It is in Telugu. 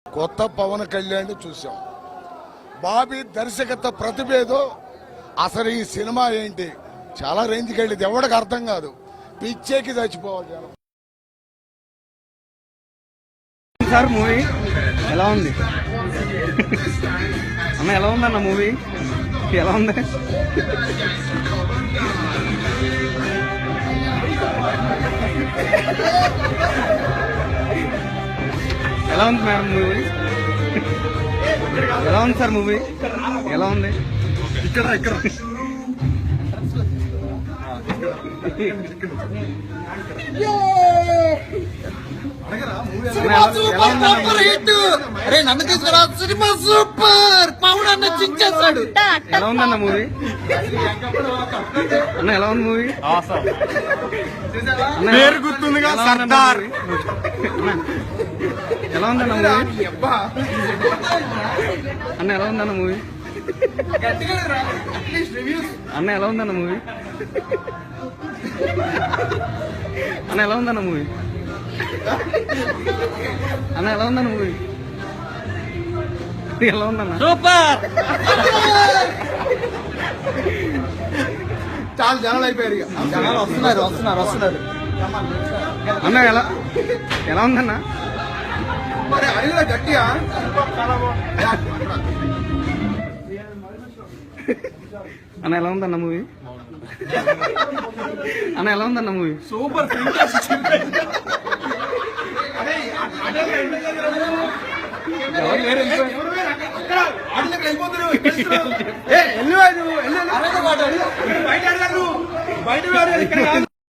కొత్త పవన్ కళ్యాణ్ చూసాం. బాబీ దర్శకత్వ ప్రతిభేదో అసలు ఈ సినిమా ఏంటి చాలా రేంజ్కి వెళ్ళేది ఎవరికి అర్థం కాదు. పిచ్చేకి చచ్చిపోవాలి జనం. సార్ మూవీ ఎలా ఉంది అన్న? ఎలా ఉందన్న మూవీ? ఎలా ఉంది? ఎలా ఉంది మేడం మూవీ? ఎలా ఉంది సార్ మూవీ? ఎలా ఉంది? ఇక్కడ ఇక్కడ అరే నన్ను తీసుకురా, సినిమా సూపర్, పవన్ అన్న చించేస్తాడు. ఎలా ఉందన్న మూవీ? అన్న ఎలా ఉంది మూవీ? పేరు గుర్తుందిగా, సర్దార్. ఎలా ఉందన్న మూవీ? అన్న ఎలా ఉందన్న మూవీ? అన్న ఎలా ఉందన్న మూవీ? అన్న ఎలా ఉందన్న మూవీ? అన్న ఎలా ఉందన్న మూవీ? ఎలా ఉందన్న? సూపర్. చాలా జనాలు అయిపోయారు, జనాలు వస్తున్నారు వస్తున్నారు వస్తున్నారు. అన్న ఎలా ఎలా ఉందన్న? అడిగిన గట్టిగా అన్న ఎలా ఉందన్న మూవీ? అన్న ఎలా ఉందన్న మూవీ? సూపర్. బయట